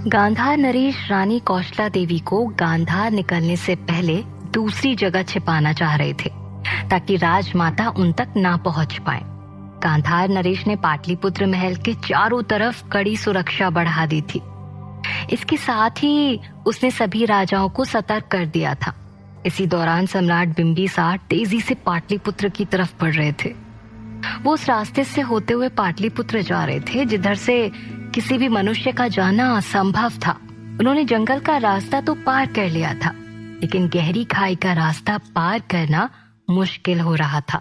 गांधार नरेश रानी कौशला देवी को गांधार निकलने से पहले दूसरी जगह छिपाना चाह रहे थे ताकि राजमाता उन तक ना पहुंच पाए। गांधार नरेश ने पाटलिपुत्र महल के चारों तरफ कड़ी सुरक्षा बढ़ा दी थी। इसके साथ ही उसने सभी राजाओं को सतर्क कर दिया था। इसी दौरान सम्राट बिंबिसार तेजी से पाटलिपुत्र की तरफ बढ़ रहे थे। वो उस रास्ते से होते हुए पाटलिपुत्र जा रहे थे जिधर से किसी भी मनुष्य का जाना असंभव था। उन्होंने जंगल का रास्ता तो पार कर लिया था, लेकिन गहरी खाई का रास्ता पार करना मुश्किल हो रहा था।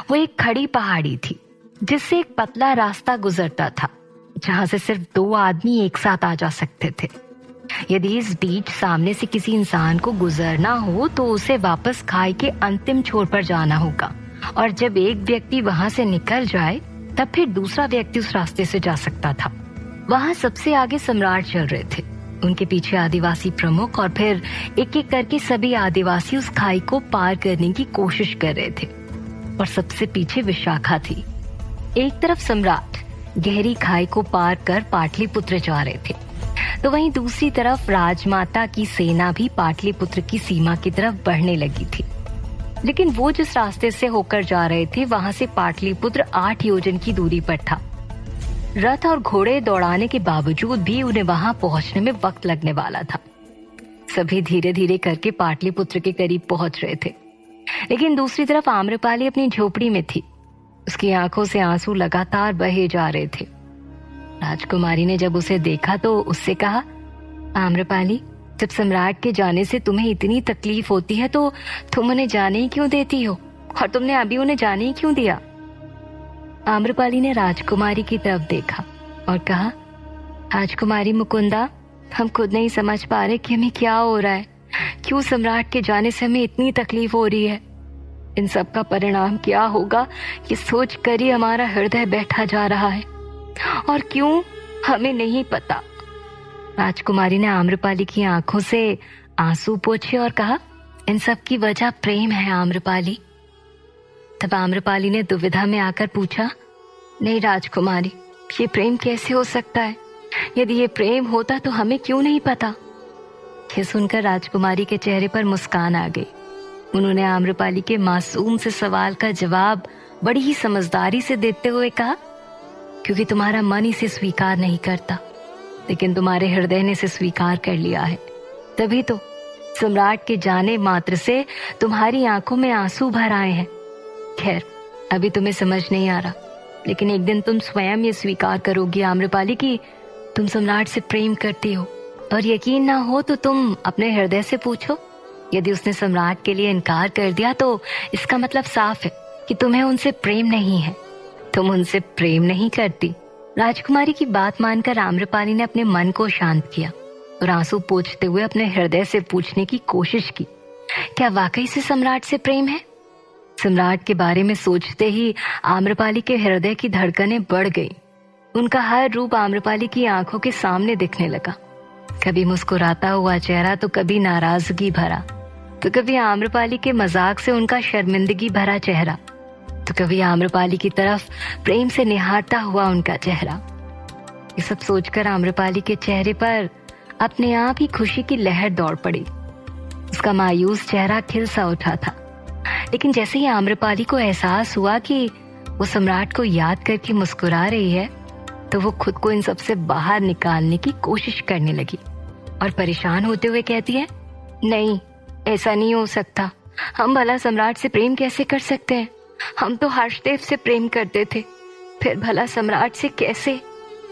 वो एक खड़ी पहाड़ी थी जिससे एक पतला रास्ता गुजरता था, जहां से सिर्फ 2 आदमी एक साथ आ जा सकते थे। यदि इस बीच सामने से किसी इंसान को गुजरना हो तो उसे वापस खाई के अंतिम छोर पर जाना होगा, और जब एक व्यक्ति वहां से निकल जाए तब फिर दूसरा व्यक्ति उस रास्ते से जा सकता था। वहां सबसे आगे सम्राट चल रहे थे, उनके पीछे आदिवासी प्रमुख, और फिर एक एक करके सभी आदिवासी उस खाई को पार करने की कोशिश कर रहे थे। और सबसे पीछे विशाखा थी। एक तरफ सम्राट गहरी खाई को पार कर पाटलिपुत्र जा रहे थे, तो वहीं दूसरी तरफ राजमाता की सेना भी पाटलिपुत्र की सीमा की तरफ बढ़ने लगी थी। लेकिन वो जिस रास्ते से होकर जा रहे थे वहां से पाटलिपुत्र 8 योजन की दूरी पर था। रथ और घोड़े दौड़ाने के बावजूद भी उन्हें वहां पहुंचने में वक्त लगने वाला था। सभी धीरे धीरे करके पाटलिपुत्र के करीब पहुंच रहे थे, लेकिन दूसरी तरफ आम्रपाली अपनी झोपड़ी में थी। उसकी आंखों से आंसू लगातार बहे जा रहे थे। राजकुमारी ने जब उसे देखा तो उससे कहा, आम्रपाली, जब सम्राट के जाने से तुम्हें इतनी तकलीफ होती है तो तुम उन्हें जाने ही क्यों देती हो, और तुमने अभी उन्हें जाने ही क्यों दिया? आम्रपाली ने राजकुमारी की तरफ देखा और कहा, राजकुमारी मुकुंदा, हम खुद नहीं समझ पा रहे कि हमें क्या हो रहा है। क्यों सम्राट के जाने से हमें इतनी तकलीफ हो रही है? इन सब का परिणाम क्या होगा ये सोच कर ही हमारा हृदय बैठा जा रहा है, और क्यों हमें नहीं पता। राजकुमारी ने आम्रपाली की आंखों से आंसू पोंछे और कहा, इन सब की वजह प्रेम है आम्रपाली। तब आम्रपाली ने दुविधा में आकर पूछा, नहीं राजकुमारी, ये प्रेम कैसे हो सकता है? यदि ये प्रेम होता तो हमें क्यों नहीं पता? ये सुनकर राजकुमारी के चेहरे पर मुस्कान आ गई। उन्होंने आम्रपाली के मासूम से सवाल का जवाब बड़ी ही समझदारी से देते हुए कहा, क्योंकि तुम्हारा मन इसे स्वीकार नहीं करता, लेकिन तुम्हारे हृदय ने इसे स्वीकार कर लिया है। तभी तो सम्राट के जाने मात्र से तुम्हारी आंखों में आंसू भर आए हैं। खैर, अभी तुम्हें समझ नहीं आ रहा, लेकिन एक दिन तुम स्वयं ये स्वीकार करोगी आम्रपाली कि तुम सम्राट से प्रेम करती हो। और यकीन ना हो तो तुम अपने हृदय से पूछो, यदि उसने सम्राट के लिए इनकार कर दिया तो इसका मतलब साफ है कि तुम्हें उनसे प्रेम नहीं है, तुम उनसे प्रेम नहीं करती। राजकुमारी की बात मानकर आम्रपाली ने अपने मन को शांत किया और आंसू पोंछते हुए अपने हृदय से पूछने की कोशिश की, क्या वाकई से सम्राट से प्रेम है? सम्राट के बारे में सोचते ही आम्रपाली के हृदय की धड़कनें बढ़ गईं। उनका हर रूप आम्रपाली की आंखों के सामने दिखने लगा। कभी मुस्कुराता हुआ चेहरा, तो कभी नाराजगी भरा, तो कभी आम्रपाली के मजाक से उनका शर्मिंदगी भरा चेहरा, तो कभी आम्रपाली की तरफ प्रेम से निहारता हुआ उनका चेहरा। ये सब सोचकर आम्रपाली के चेहरे पर अपने आप ही खुशी की लहर दौड़ पड़ी। उसका मायूस चेहरा खिल सा उठा था, लेकिन जैसे ही आम्रपाली को एहसास हुआ कि वो सम्राट को याद करके मुस्कुरा रही है, तो वो खुद को इन सब से बाहर निकालने की कोशिश करने लगी और परेशान होते हुए कहती है, नहीं, ऐसा नहीं हो सकता। हम भला सम्राट से प्रेम कैसे कर सकते हैं? हम तो हर्षदेव से प्रेम करते थे, फिर भला सम्राट से कैसे?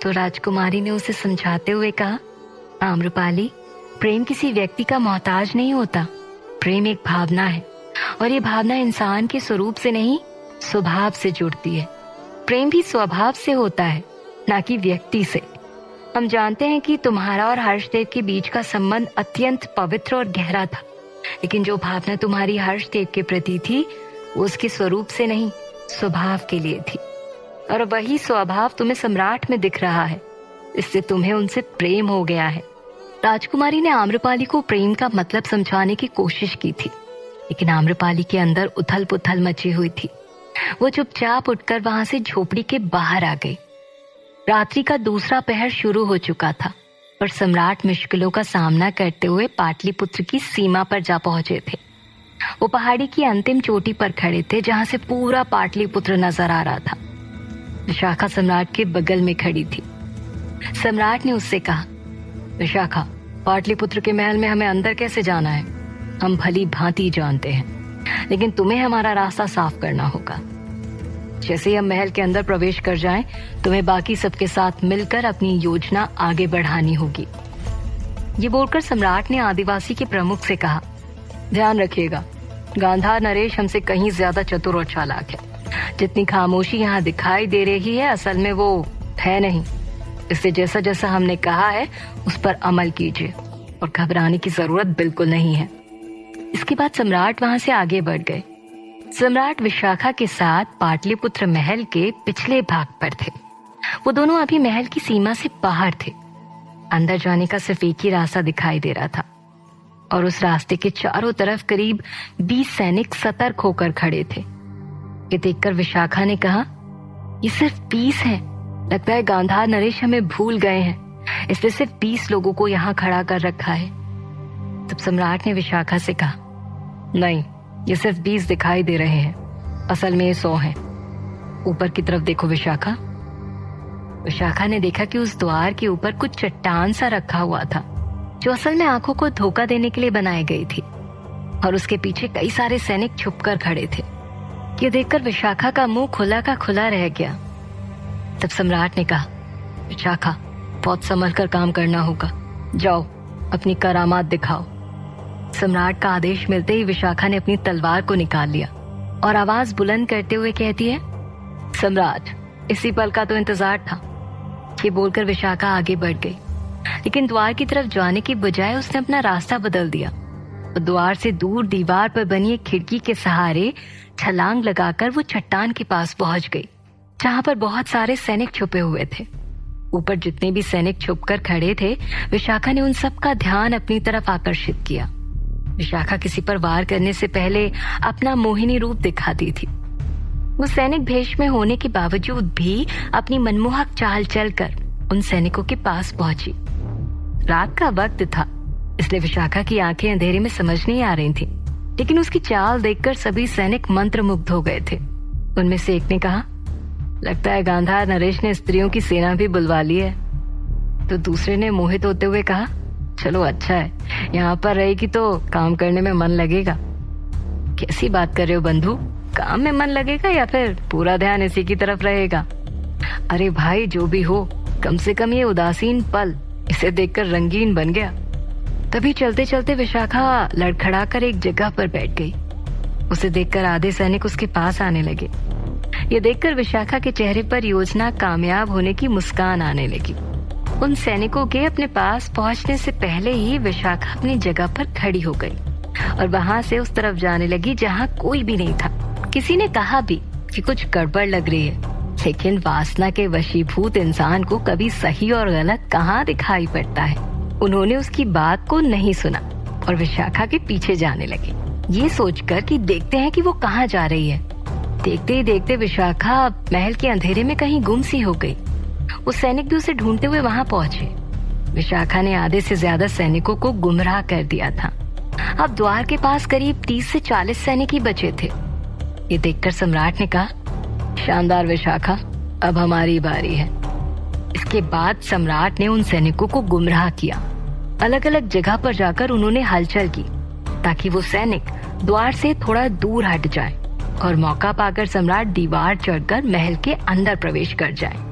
तो राजकुमारी ने उसे समझाते हुए कहा, आम्रपाली, प्रेम किसी व्यक्ति का मोहताज नहीं होता। प्रेम एक भावना है, और ये भावना इंसान के स्वरूप से नहीं, स्वभाव से जुड़ती है। प्रेम भी स्वभाव से होता है, ना कि व्यक्ति से। हम जानते हैं कि तुम्हारा और हर्षदेव के बीच का संबंध अत्यंत पवित्र और गहरा था, लेकिन जो भावना तुम्हारी हर्षदेव के प्रति थी वो उसके स्वरूप से नहीं, स्वभाव के लिए थी, और वही स्वभाव तुम्हें सम्राट में दिख रहा है, इससे तुम्हें उनसे प्रेम हो गया है। राजकुमारी ने आम्रपाली को प्रेम का मतलब समझाने की कोशिश की थी, लेकिन आम्रपाली के अंदर उथल पुथल मची हुई थी। वो चुपचाप उठकर वहां से झोपड़ी के बाहर आ गई। रात्रि का दूसरा पहर शुरू हो चुका था और सम्राट मुश्किलों का सामना करते हुए पाटलिपुत्र की सीमा पर जा पहुंचे थे। वो पहाड़ी की अंतिम चोटी पर खड़े थे जहां से पूरा पाटलिपुत्र नजर आ रहा था। विशाखा सम्राट के बगल में खड़ी थी। सम्राट ने उससे कहा, विशाखा, पाटलिपुत्र के महल में हमें अंदर कैसे जाना है हम भली भांति जानते हैं, लेकिन तुम्हें हमारा रास्ता साफ करना होगा। जैसे ही हम महल के अंदर प्रवेश कर जाएं, तुम्हें बाकी सबके साथ मिलकर अपनी योजना आगे बढ़ानी होगी। ये बोलकर सम्राट ने आदिवासी के प्रमुख से कहा, ध्यान रखिएगा, गांधार नरेश हमसे कहीं ज्यादा चतुर और चालाक है। जितनी खामोशी यहाँ दिखाई दे रही है असल में वो है नहीं। इससे जैसा जैसा हमने कहा है उस पर अमल कीजिए और घबराने की जरूरत बिल्कुल नहीं है। इसके बाद सम्राट वहां से आगे बढ़ गए। सम्राट विशाखा के साथ पाटलिपुत्र महल के पिछले भाग पर थे। वो दोनों अभी महल की सीमा से बाहर थे। अंदर जाने का सिर्फ एक ही रास्ता दिखाई दे रहा था और उस रास्ते के चारों तरफ करीब 20 सैनिक सतर्क होकर खड़े थे। ये देखकर विशाखा ने कहा, ये सिर्फ 20 हैं। लगता है गांधार नरेश हमें भूल गए हैं, इसलिए सिर्फ 20 लोगों को यहाँ खड़ा कर रखा है। तब सम्राट ने विशाखा से कहा, नहीं, ये सिर्फ 20 दिखाई दे रहे हैं, असल में ये 100 हैं। ऊपर की तरफ देखो विशाखा। विशाखा ने देखा कि उस द्वार के ऊपर कुछ चट्टान सा रखा हुआ था जो असल में आंखों को धोखा देने के लिए बनाई गई थी और उसके पीछे कई सारे सैनिक छुपकर खड़े थे। ये देखकर विशाखा का मुंह खुला का खुला रह गया। तब सम्राट ने कहा, विशाखा, बहुत संभल कर काम करना होगा, जाओ अपनी करामात दिखाओ। सम्राट का आदेश मिलते ही विशाखा ने अपनी तलवार को निकाल लिया और आवाज बुलंद करते हुए कहती है, सम्राट, इसी पल का तो इंतजार था। ये बोलकर विशाखा आगे बढ़ गई, लेकिन द्वार की तरफ जाने की बजाय उसने अपना रास्ता बदल दिया और द्वार से दूर दीवार पर बनी एक खिड़की के सहारे छलांग लगाकर वो चट्टान के पास पहुंच गई जहां पर बहुत सारे सैनिक छुपे हुए थे। ऊपर जितने भी सैनिक छुपकर खड़े थे, विशाखा ने उन सब का ध्यान अपनी तरफ आकर्षित किया। विशाखा किसी पर वार करने से पहले अपना मोहिनी रूप दिखाती थी। वो सैनिक भेष में होने के बावजूद भी अपनी मनमोहक चाल चलकर उन सैनिकों के पास पहुंची। रात का वक्त था, इसलिए विशाखा की आंखें अंधेरे में समझ नहीं आ रही थी, लेकिन उसकी चाल देखकर सभी सैनिक मंत्रमुग्ध हो गए थे। उनमें से एक ने कहा, लगता है गांधार नरेश ने स्त्रियों की सेना भी बुलवा ली है। तो दूसरे ने मोहित होते हुए कहा, चलो अच्छा है, यहाँ पर रहेगी तो काम करने में मन लगेगा। कैसी बात कर रहे हो बंधु, काम में मन लगेगा या फिर पूरा ध्यान इसी की तरफ रहेगा? अरे भाई, जो भी हो, कम से कम ये उदासीन पल इसे देखकर रंगीन बन गया। तभी चलते चलते विशाखा लड़खड़ा कर एक जगह पर बैठ गई। उसे देखकर आधे सैनिक उसके पास आने लगे। ये देखकर विशाखा के चेहरे पर योजना कामयाब होने की मुस्कान आने लगी। उन सैनिकों के अपने पास पहुंचने से पहले ही विशाखा अपनी जगह पर खड़ी हो गई और वहां से उस तरफ जाने लगी जहां कोई भी नहीं था। किसी ने कहा भी कि कुछ गड़बड़ लग रही है, लेकिन वासना के वशीभूत इंसान को कभी सही और गलत कहाँ दिखाई पड़ता है। उन्होंने उसकी बात को नहीं सुना और विशाखा के पीछे जाने लगे, ये सोचकर कि देखते हैं कि वो कहाँ जा रही है। देखते ही देखते विशाखा महल के अंधेरे में कहीं गुम सी हो गई। वो सैनिक भी उसे ढूंढते हुए वहां पहुंचे। विशाखा ने आधे से ज्यादा सैनिकों को गुमराह कर दिया था। अब द्वार के पास करीब 30 से 40 सैनिक ही बचे थे। ये देखकर सम्राट ने कहा, शानदार विशाखा, अब हमारी बारी है। इसके बाद सम्राट ने उन सैनिकों को गुमराह किया। अलग अलग जगह पर जाकर उन्होंने हलचल की ताकि वो सैनिक द्वार से थोड़ा दूर हट जाए और मौका पाकर सम्राट दीवार चढ़कर महल के अंदर प्रवेश कर जाए।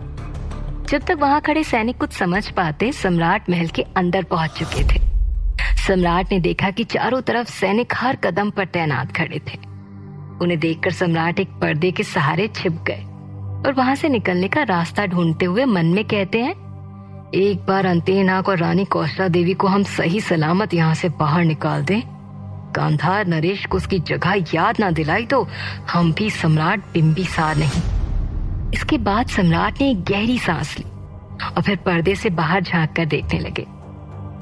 जब तक वहां खड़े सैनिक कुछ समझ पाते, सम्राट महल के अंदर पहुंच चुके थे। सम्राट ने देखा कि चारों तरफ सैनिक हर कदम पर तैनात खड़े थे। उन्हें देखकर सम्राट एक पर्दे के सहारे छिप गए और वहां से निकलने का रास्ता ढूंढते हुए मन में कहते हैं, एक बार अंतेनाग और रानी कौशला देवी को हम सही सलामत यहाँ से बाहर निकाल दें, गांधार नरेश को उसकी जगह याद ना दिलाई तो हम भी सम्राट बिंबिसार नहीं। इसके बाद सम्राट ने एक गहरी सांस ली और फिर पर्दे से बाहर झांक कर देखने लगे।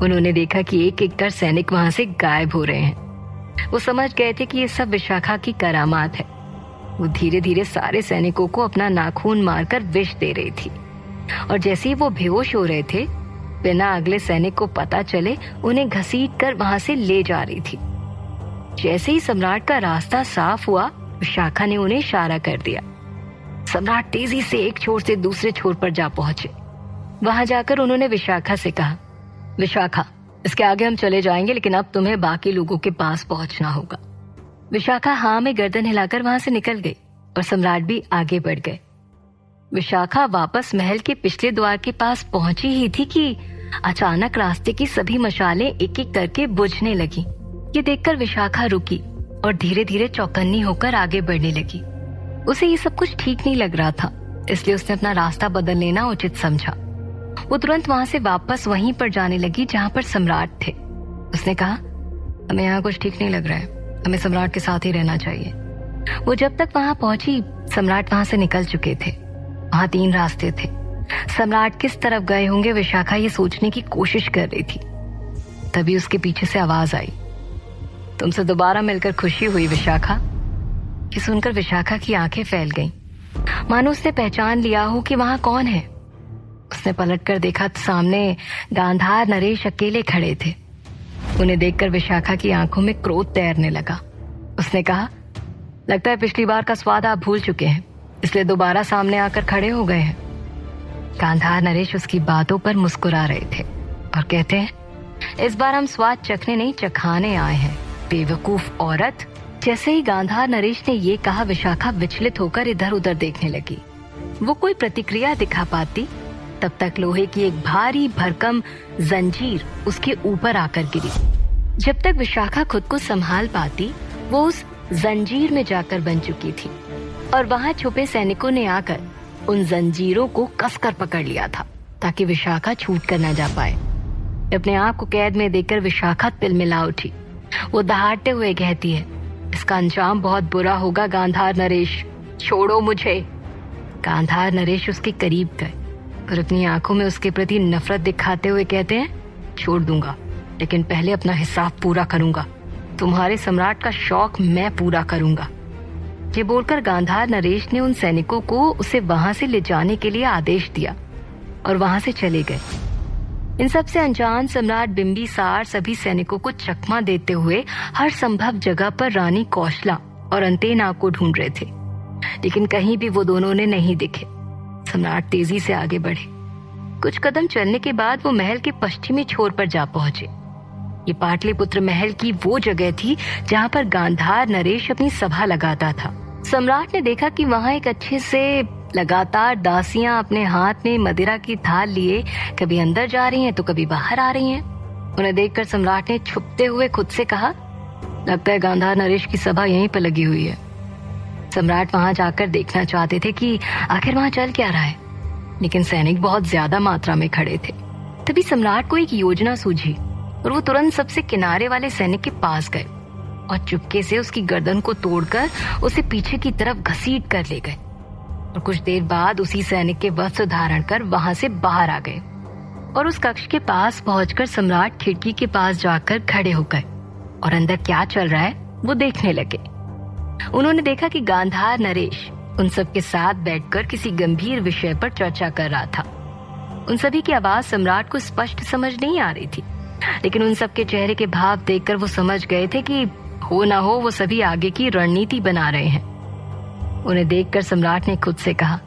उन्होंने देखा कि एक एक कर सैनिक वहां से गायब हो रहे हैं। वो समझ गए थे कि ये सब विशाखा की करामात है। वो धीरे धीरे सारे सैनिकों को अपना नाखून मारकर विष दे रही थी और जैसे ही वो बेहोश हो रहे थे, बिना अगले सैनिक को पता चले उन्हें घसीट कर वहां से ले जा रही थी। जैसे ही सम्राट का रास्ता साफ हुआ, विशाखा ने उन्हें इशारा कर दिया। सम्राट तेजी से एक छोर से दूसरे छोर पर जा पहुंचे। वहां जाकर उन्होंने विशाखा से कहा, विशाखा, इसके आगे हम चले जाएंगे, लेकिन अब तुम्हें बाकी लोगों के पास पहुंचना होगा। विशाखा हाँ में गर्दन हिलाकर वहां से निकल गई और सम्राट भी आगे बढ़ गए। विशाखा वापस महल के पिछले द्वार के पास पहुंची ही थी कि अचानक रास्ते की सभी मशालें एक एक करके बुझने लगी। ये देखकर विशाखा रुकी और धीरे धीरे चौकन्नी होकर आगे बढ़ने लगी। उसे ये सब कुछ ठीक नहीं लग रहा था, इसलिए उसने अपना रास्ता बदल लेना उचित समझा। वो तुरंत वहां से वापस वहीं पर जाने लगी जहां पर सम्राट थे। उसने कहा, हमें यहाँ कुछ ठीक नहीं लग रहा है, हमें सम्राट के साथ ही रहना चाहिए। वो जब तक वहां पहुंची, सम्राट वहां से निकल चुके थे। वहां 3 रास्ते थे। सम्राट किस तरफ गए होंगे, विशाखा ये सोचने की कोशिश कर रही थी। तभी उसके पीछे से आवाज आई, तुमसे दोबारा मिलकर खुशी हुई विशाखा। ये सुनकर विशाखा की आंखें फैल गईं, मानो उसने पहचान लिया हो कि वहां कौन है। उसने पलटकर देखा तो सामने गांधार नरेश अकेले खड़े थे। उन्हें देखकर विशाखा की आंखों में क्रोध तैरने लगा। उसने कहा, लगता है पिछली बार का स्वाद आप भूल चुके हैं, इसलिए दोबारा सामने आकर खड़े हो गए हैं। गांधार नरेश उसकी बातों पर मुस्कुरा रहे थे और कहते हैं, इस बार हम स्वाद चखने नहीं चखाने आए हैं, बेवकूफ औरत। जैसे ही गांधार नरेश ने ये कहा, विशाखा विचलित होकर इधर उधर देखने लगी। वो कोई प्रतिक्रिया दिखा पाती, तब तक लोहे की एक भारी भरकम जंजीर उसके ऊपर आकर गिरी। जब तक विशाखा खुद को संभाल पाती, वो उस जंजीर में जाकर बन चुकी थी और वहां छुपे सैनिकों ने आकर उन जंजीरों को कसकर पकड़ लिया था ताकि विशाखा छूट कर न जा पाए। अपने आप को कैद में देखकर विशाखा तिलमिला उठी। वो दहाड़ते हुए कहती है, इसका अंजाम बहुत बुरा होगा गांधार नरेश, छोड़ो मुझे। गांधार नरेश उसके करीब गए और अपनी आंखों में उसके प्रति नफरत दिखाते हुए कहते हैं, छोड़ दूंगा, लेकिन पहले अपना हिसाब पूरा करूंगा। तुम्हारे सम्राट का शौक मैं पूरा करूंगा। ये बोलकर गांधार नरेश ने उन सैनिकों को उसे वहां से ले जाने के लिए आदेश दिया और वहां से चले गए। इन सब से अनजान सम्राट बिंबिसार सभी सैनिकों को चकमा देते हुए हर संभव जगह पर रानी कौशला और अंतेनाग को ढूंढ रहे थे, लेकिन कहीं भी वो दोनों ने नहीं दिखे। सम्राट तेजी से आगे बढ़े। कुछ कदम चलने के बाद वो महल के पश्चिमी छोर पर जा पहुंचे। ये पाटलिपुत्र महल की वो जगह थी जहां पर गांधार नरेश अपनी सभा लगाता था। सम्राट ने देखा कि वहां एक अच्छे से लगातार दासियां अपने हाथ में मदिरा की थाल लिए कभी अंदर जा रही हैं तो कभी बाहर आ रही हैं। उन्हें देखकर सम्राट ने छुपते हुए खुद से कहा, लगता है गांधार नरेश की सभा यहीं पर लगी हुई है। सम्राट वहां जाकर देखना चाहते थे कि आखिर वहां चल क्या रहा है, लेकिन सैनिक बहुत ज्यादा मात्रा में खड़े थे। तभी सम्राट को एक योजना सूझी और वो तुरंत सबसे किनारे वाले सैनिक के पास गए और चुपके से उसकी गर्दन को तोड़कर उसे पीछे की तरफ घसीट कर ले गए और कुछ देर बाद उसी सैनिक के वस्त्र धारण कर वहां से बाहर आ गए और उस कक्ष के पास पहुंचकर सम्राट खिड़की के पास जाकर खड़े हो गए और अंदर क्या चल रहा है वो देखने लगे। उन्होंने देखा कि गांधार नरेश उन सब के साथ बैठकर किसी गंभीर विषय पर चर्चा कर रहा था। उन सभी की आवाज सम्राट को स्पष्ट समझ नहीं आ रही थी, लेकिन उन सब के चेहरे के भाव देखकर वो समझ गए थे कि हो ना हो वो सभी आगे की रणनीति बना रहे हैं। उन्हें देखकर सम्राट ने खुद से कहा,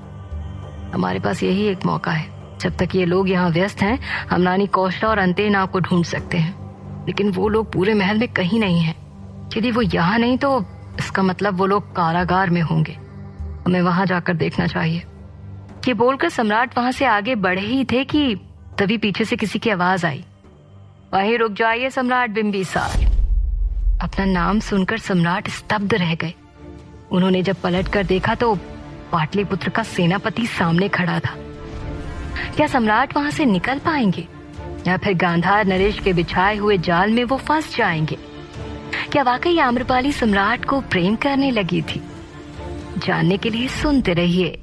हमारे पास यही एक मौका है। जब तक ये लोग यहाँ व्यस्त हैं, हम रानी कौशला और अंतेनाग को ढूंढ सकते हैं, लेकिन वो लोग पूरे महल में कहीं नहीं हैं। यदि वो यहाँ नहीं तो इसका मतलब वो लोग कारागार में होंगे। हमें वहां जाकर देखना चाहिए। ये बोलकर सम्राट वहां से आगे बढ़े ही थे कि तभी पीछे से किसी की आवाज आई, वहीं रुक जाइए सम्राट बिंबिसार। अपना नाम सुनकर सम्राट स्तब्ध रह गए। उन्होंने जब पलट कर देखा तो पाटलिपुत्र का सेनापति सामने खड़ा था। क्या सम्राट वहां से निकल पाएंगे या फिर गांधार नरेश के बिछाए हुए जाल में वो फंस जाएंगे? क्या वाकई आम्रपाली सम्राट को प्रेम करने लगी थी? जानने के लिए सुनते रहिए